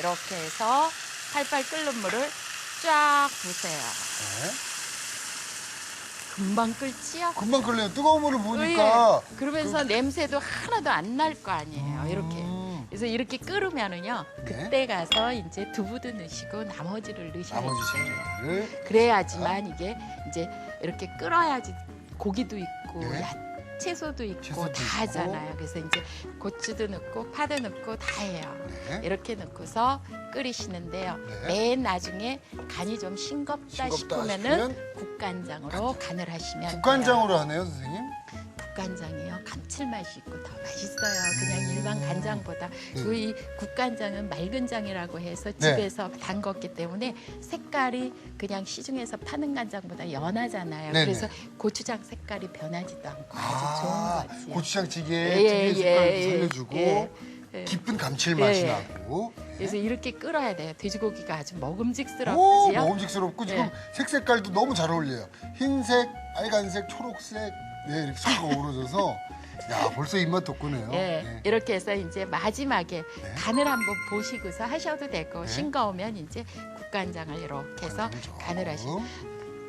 이렇게 해서 팔팔 끓는 물을 쫙 부으세요. 네. 금방 끓지요? 금방 끓네요. 뜨거운 물을 부으니까. 예. 그러면서 냄새도 하나도 안 날 거 아니에요. 이렇게. 그래서 이렇게 끓으면은요. 네. 그때 가서 이제 두부도 넣으시고 나머지를 넣으셔야 나머지 돼요. 재료를. 그래야지만 이게 이제 이렇게 끓어야지 고기도 있고 네. 채소도 있고 채소도 다 있고. 하잖아요. 그래서 이제 고추도 넣고 파도 넣고 다 해요. 네. 이렇게 넣고서 끓이시는데요. 네. 맨 나중에 간이 좀 싱겁다 싶으면은 국간장으로 간을 하시면 국간장으로 하네요, 선생님. 돼요. 국간장이요. 감칠맛이 있고 더 맛있어요. 그냥 일반 간장보다. 그리고 이 국간장은 맑은 장이라고 해서 집에서 담궜기 때문에 색깔이 그냥 시중에서 파는 간장보다 연하잖아요. 네네. 그래서 고추장 색깔이 변하지도 않고 아주 좋은 거지. 고추장찌개의 예, 특유의 색깔을 예, 살려주고 예. 깊은 감칠맛이 예. 나고. 그래서 이렇게 끓어야 돼요. 돼지고기가 아주 오, 먹음직스럽지요. 먹음직스럽고 지금 예. 색깔도 너무 잘 어울려요. 흰색, 빨간색, 초록색, 네, 이렇게 섞어 어우러져서 야, 벌써 입맛 돋구네요. 예, 네. 이렇게 해서 이제 마지막에 네. 간을 한번 보시고서 하셔도 되고 네. 싱거우면 이제 국간장을 이렇게 해서 간을 하시고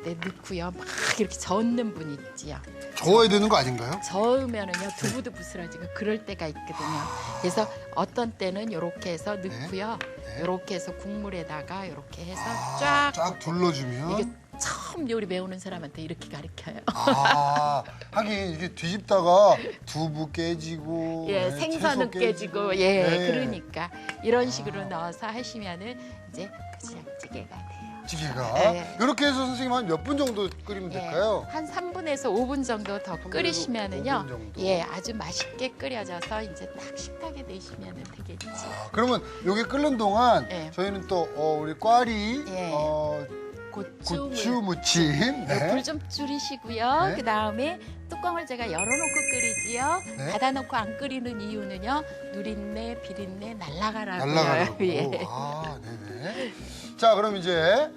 네, 넣고요. 막 이렇게 저는 분 있지요. 저어야 되는 거 아닌가요? 저으면은요 두부도 부스러지고 그럴 때가 있거든요. 그래서 어떤 때는 이렇게 해서 넣고요. 네. 이렇게 해서 국물에다가 이렇게 해서 쫙 쫙 둘러주면. 이게 처음 요리 배우는 사람한테 이렇게 가르쳐요. 아, 하긴 이게 뒤집다가 두부 깨지고, 예, 네, 생선은 채소 깨지고, 예, 네. 그러니까 이런 식으로 넣어서 하시면은 이제 그냥 찌개가 돼요. 찌개가 네. 이렇게 해서 선생님 한 몇 분 정도 끓이면 될까요? 한 3분에서 5분 정도 더 3분에서 끓이시면은요, 5분 정도. 예, 아주 맛있게 끓여져서 이제 딱 식탁에 내시면 되겠지. 그러면 요게 끓는 동안 네. 저희는 또 우리 꽈리 예. 고추 무침 네. 불 좀 줄이시고요. 네. 그 다음에 뚜껑을 제가 열어놓고 끓이지요. 네. 닫아놓고 안 끓이는 이유는요, 누린내, 비린내 날아가라고요. 날라가라고. 예. 아, 네네. 자, 그럼 이제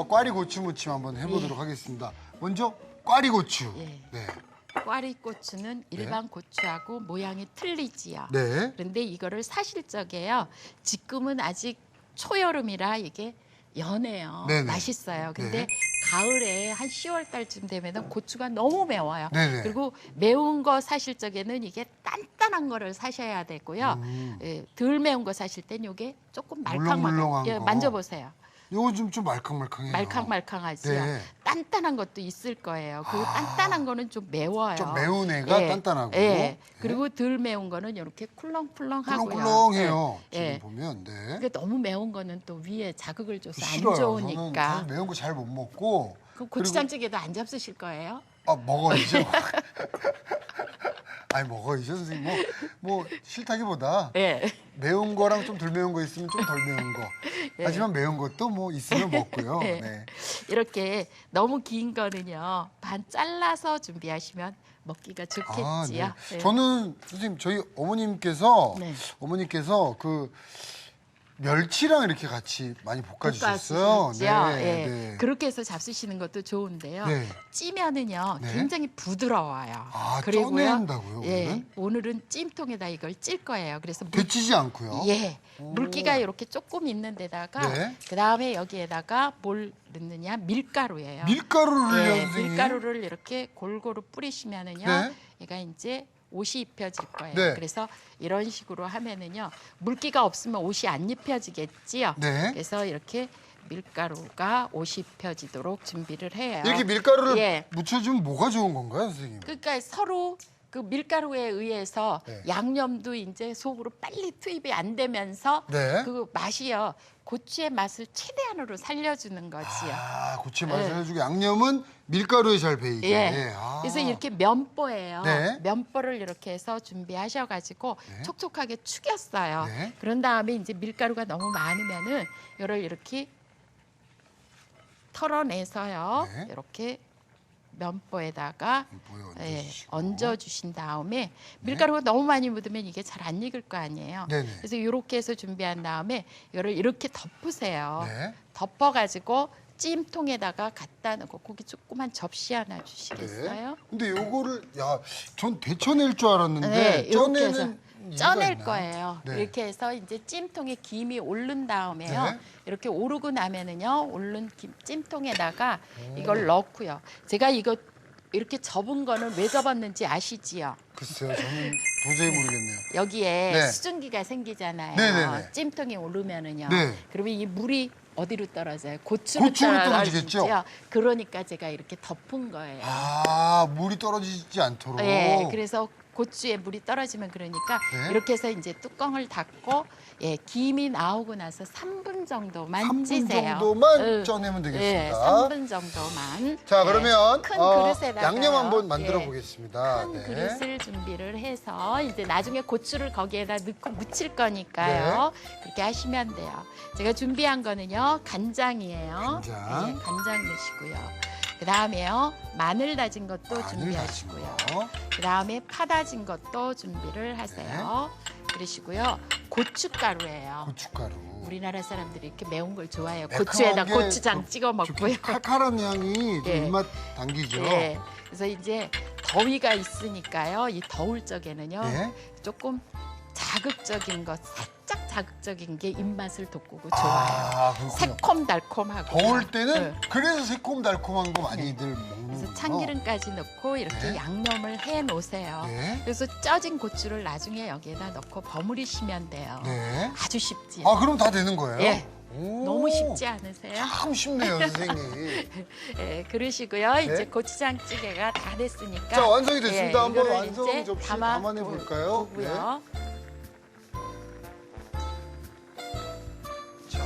꽈리 고추 무침 한번 해보도록 하겠습니다. 먼저 꽈리 고추. 예. 네. 꽈리고추는 일반 고추하고 모양이 틀리지요. 네. 그런데 이거를 사실 적에요. 지금은 아직 초여름이라 이게 연해요. 네네. 맛있어요. 근데 네. 가을에 한 10월 달쯤 되면 고추가 너무 매워요. 네네. 그리고 매운 거 사실 적에는 이게 단단한 거를 사셔야 되고요. 예, 덜 매운 거 사실 땐 이게 조금 물렁물렁한 말캉말캉. 예, 거. 만져보세요. 요거 좀 말캉말캉해요. 말캉말캉하지요. 네. 단단한 것도 있을 거예요. 그 단단한 거는 좀 매워요. 좀 매운 애가 단단하고. 예. 네. 그리고 덜 매운 거는 이렇게 쿨렁쿨렁하고요. 꿀렁꿀렁해요. 예. 지금 예. 보면. 네. 그게 너무 매운 거는 또 위에 자극을 줘서 안 싫어요. 저는 좋으니까. 사실 매운 거 잘 못 먹고. 그 고추장찌개도 안 잡수실 거예요? 먹어야죠. 아니 먹어야죠 선생님. 뭐 싫다기보다 예. 매운 거랑 좀 덜 매운 거 있으면 좀 덜 매운 거. 하지만 매운 것도 뭐 있으면 먹고요. 예. 네. 이렇게 너무 긴 거는요. 반 잘라서 준비하시면 먹기가 좋겠지요. 네. 예. 저는 선생님 저희 어머님께서 네. 그 멸치랑 이렇게 같이 많이 볶아주셨어요. 볶아주시죠. 예. 그렇게 해서 잡수시는 것도 좋은데요. 네. 찌면은요 네. 굉장히 부드러워요. 아, 그리고요, 쪄낸다고요, 예, 오늘은? 오늘은 찜통에다 이걸 찔 거예요. 그래서 데치지 않고요. 예, 물기가 이렇게 조금 있는 데다가 네. 그 다음에 여기에다가 뭘 넣느냐 밀가루예요. 밀가루를요, 예, 선생님? 밀가루를 이렇게 골고루 뿌리시면은요, 네. 얘가 이제 옷이 입혀질 거예요. 네. 그래서 이런 식으로 하면은요, 물기가 없으면 옷이 안 입혀지겠지요. 네. 그래서 이렇게 밀가루가 옷이 입혀지도록 준비를 해요. 이렇게 밀가루를 예. 묻혀주면 뭐가 좋은 건가요, 선생님? 그러니까 서로 그 밀가루에 의해서 네. 양념도 이제 속으로 빨리 투입이 안 되면서 네. 그 맛이요, 고추의 맛을 최대한으로 살려주는 거지요. 아, 고추의 맛을 예. 살려주고 양념은 밀가루에 잘 배이게. 예. 아. 그래서 이렇게 면보예요. 네. 면보를 이렇게 해서 준비하셔가지고 네. 촉촉하게 축였어요. 네. 그런 다음에 이제 밀가루가 너무 많으면은 이걸 이렇게 털어내서요. 네. 이렇게 면보에다가 면보에 얹어주시고. 얹어주신 다음에 밀가루가 너무 많이 묻으면 이게 잘 안 익을 거 아니에요. 네네. 그래서 이렇게 해서 준비한 다음에 이거를 이렇게 덮으세요. 네. 덮어가지고 찜통에다가 갖다 놓고 고기 조그만 접시 하나 네. 주시겠어요? 근데 요거를 전 데쳐낼 줄 알았는데 네, 이렇게 해서 쪄내는 이유가 쪄낼 있나요? 거예요. 네. 이렇게 해서 이제 찜통에 김이 오른 다음에요. 네. 이렇게 오르고 나면은요, 오른 찜통에다가 이걸 넣고요. 제가 이거 이렇게 접은 거는 왜 접었는지 아시지요? 글쎄요, 저는 도저히 모르겠네요. 여기에 네. 수증기가 생기잖아요. 네네네. 찜통에 오르면은요. 네. 그러면 이 물이 어디로 떨어져요? 고추로 고추로 떨어지겠죠? 떨어지죠? 그러니까 제가 이렇게 덮은 거예요. 아, 물이 떨어지지 않도록. 네, 그래서 고추에 물이 떨어지면 그러니까 네. 이렇게 해서 이제 뚜껑을 닫고 김이 나오고 나서 3분 정도만 3분 찌세요. 정도만 쪄내면 되겠습니다. 네, 3분 정도만. 자, 그러면 큰 그릇에다가 양념 한번 만들어 보겠습니다. 큰 네. 그릇을 준비를 해서 이제 나중에 고추를 거기에다 넣고 무칠 거니까요. 네. 그렇게 하시면 돼요. 제가 준비한 거는요, 간장이에요. 간장. 네, 간장 넣으시고요. 그 다음에요, 마늘 다진 것도 마늘 준비하시고요. 다진 거. 그 다음에 파 다진 것도 준비를 하세요. 그러시고요. 고춧가루예요. 고춧가루. 우리나라 사람들이 이렇게 매운 걸 좋아해요. 매콤한 고추에다 게 고추장 찍어 먹고요. 칼칼한 향이 좀 예. 입맛 당기죠. 네. 그래서 이제 더위가 있으니까요. 이 더울 적에는요. 네. 조금 자극적인 것, 살짝 자극적인 게 입맛을 돋구고 좋아요. 아, 그렇군요. 새콤달콤하고. 더울 때는 네. 그래서 새콤달콤한 거 많이들 그래서 먹는군요. 참기름까지 넣고 이렇게 네. 양념을 해 놓으세요. 네. 그래서 쪄진 고추를 나중에 여기에다 넣고 버무리시면 돼요. 네. 아주 쉽지. 아, 그럼 다 되는 거예요? 예. 오. 너무 쉽지 않으세요? 참 쉽네요, 선생님. 예, 그러시고요. 네. 이제 고추장찌개가 다 됐으니까. 자, 완성이 됐습니다. 한번 이거를 완성 이제 접시에 담아 담아내 볼까요? 보고요. 자,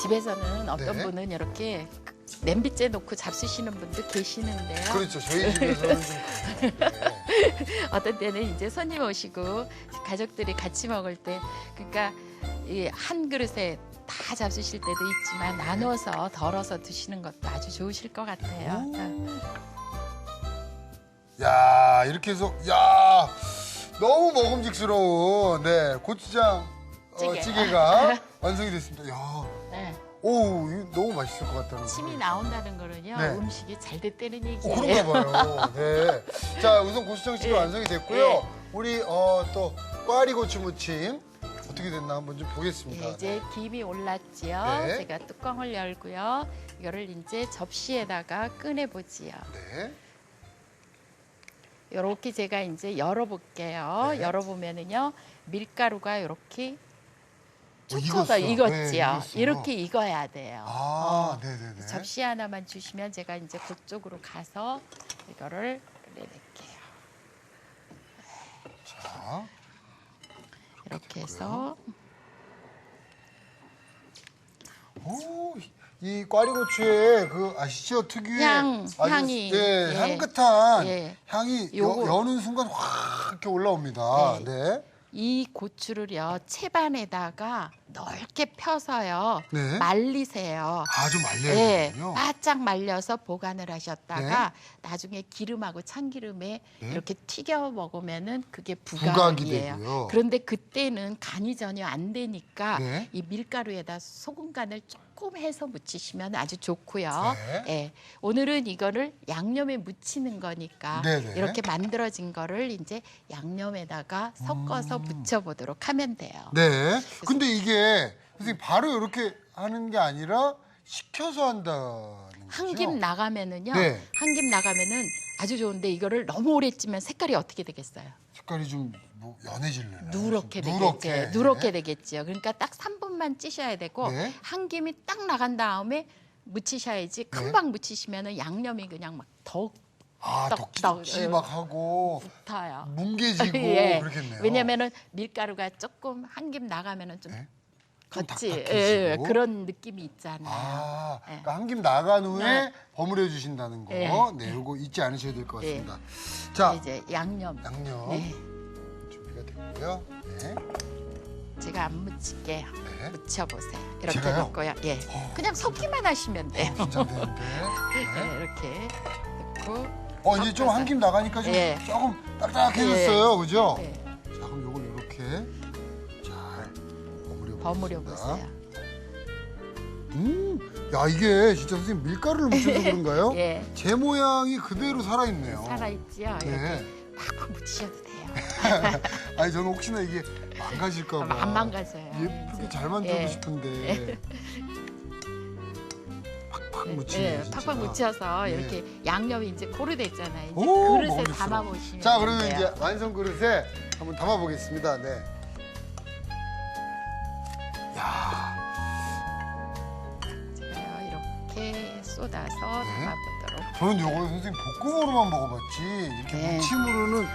집에서는 어떤 네. 분은 이렇게 냄비째 놓고 잡수시는 분도 계시는데요. 그렇죠. 저희 집에서는 좀 그런데. 어떤 때는 이제 손님 오시고 가족들이 같이 먹을 때, 그러니까 이 한 그릇에 다 잡수실 때도 있지만 나눠서 덜어서 드시는 것도 아주 좋으실 것 같아요. 야, 이렇게 해서 야, 너무 먹음직스러운 고추장 찌개. 찌개가 완성이 됐습니다. 야, 네. 오, 이거 너무 맛있을 것 같다는 침이 생각이 나온다는 거는요, 네. 음식이 잘 됐다는 얘기예요. 그런가 봐요. 네. 자, 우선 고추장찌개 예. 완성이 됐고요. 예. 우리 또 꽈리고추 무침 어떻게 됐나 한번 좀 보겠습니다. 네, 이제 김이 올랐지요. 네. 제가 뚜껑을 열고요. 이거를 이제 접시에다가 꺼내 보지요. 네. 이렇게 제가 이제 열어볼게요. 네. 열어보면은요, 밀가루가 이렇게 쭉 익었어. 쳐서 네, 익었지요. 익었어요. 이렇게 익어야 돼요. 아, 네네네. 접시 하나만 주시면 제가 이제 그쪽으로 가서 이거를 꺼내낼게요. 자, 이렇게 해서 오, 이 꽈리고추의 그 아시죠? 특유의 향이. 예, 예. 향긋한 예. 향이 요거. 여는 순간 확 이렇게 올라옵니다. 네. 네. 이 고추를요, 채반에다가 넓게 펴서요, 네. 말리세요. 아주 말려야 네, 되군요. 바짝 말려서 보관을 하셨다가 나중에 기름하고 참기름에 네. 이렇게 튀겨 먹으면은 그게 부각이 부각이에요. 되고요. 그런데 그때는 간이 전혀 안 되니까 네. 이 밀가루에다 소금 간을 조금 해서 무치시면 아주 좋고요. 네. 예, 오늘은 이거를 양념에 무치는 거니까 네네. 이렇게 만들어진 거를 이제 양념에다가 섞어서 무쳐보도록 하면 돼요. 네. 근데 이게 선생님 바로 이렇게 하는 게 아니라 식혀서 한다는 거죠? 한 김 나가면은요. 네. 한 김 나가면은 아주 좋은데 이거를 너무 오래 찌면 색깔이 어떻게 되겠어요? 색깔이 좀 뭐 연해질래요. 누렇게 누렇게. 되겠죠. 누렇게 되겠죠. 그러니까 딱 3분만 찌셔야 되고 네. 한 김이 딱 나간 다음에 무치셔야지. 금방 무치시면은 양념이 그냥 막 더욱 아, 떡떡, 덕지덕지 막 하고 붙어요. 뭉개지고 예. 그렇겠네요. 왜냐면은 밀가루가 조금 한 김 나가면은 좀 네. 좀 겉이 딱딱해지고. 그런 느낌이 있잖아요. 아, 예. 그러니까 한 김 나간 후에 네. 버무려 주신다는 거. 네. 네, 요거 잊지 않으셔야 될 것 네. 같습니다. 자, 이제 양념. 양념 준비가 됐고요. 네. 제가 안 묻힐게요. 네. 묻혀보세요. 이렇게 제가요? 넣고요. 예, 그냥 섞기만 하시면 돼요. 긴장되는데. 네, 네. 이렇게 넣고. 이제 좀 한 김 나가니까 좀 예. 조금 딱딱해졌어요. 그죠? 네, 자, 그럼 요걸 이렇게 잘 버무려 버무려 보겠습니다. 보세요. 야, 이게 진짜 선생님 밀가루를 묻혀서 그런가요? 예, 제 모양이 그대로 살아있네요. 살아있지요. 네. 이렇게 막 팍팍 묻히셔도 돼요. 아니 저는 혹시나 이게 망가질까 봐. 안 망가져요. 예쁘게 이제. 잘 만들고 예. 싶은데. 팍팍 예, 묻히네요. 진짜. 팍팍 묻혀서 예. 이렇게 양념이 이제 고르됐잖아요. 이제 오, 그릇에 먹음직스러워. 담아 보시면 자, 그러면 돼요. 이제 완성 그릇에 한번 담아 보겠습니다. 네. 야, 제가 이렇게 쏟아서 담아보도록. 저는 요거 선생님 볶음으로만 먹어봤지 이렇게 네. 무침으로는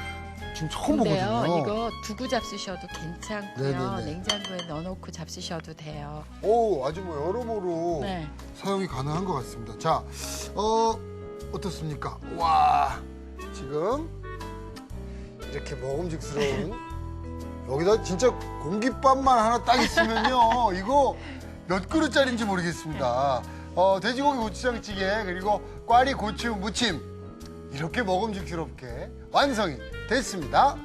지금 처음 근데요, 보거든요. 이거 두고 잡수셔도 괜찮고요. 네네네. 냉장고에 넣어놓고 잡수셔도 돼요. 오, 아주 뭐 여러모로 네. 사용이 가능한 것 같습니다. 자, 어떻습니까? 와, 지금 이렇게 먹음직스러운 여기다 진짜 공깃밥만 하나 딱 있으면요, 이거 몇 그릇짜리인지 모르겠습니다. 돼지고기 고추장찌개 그리고 꽈리 고추 무침 이렇게 먹음직스럽게 완성이 됐습니다.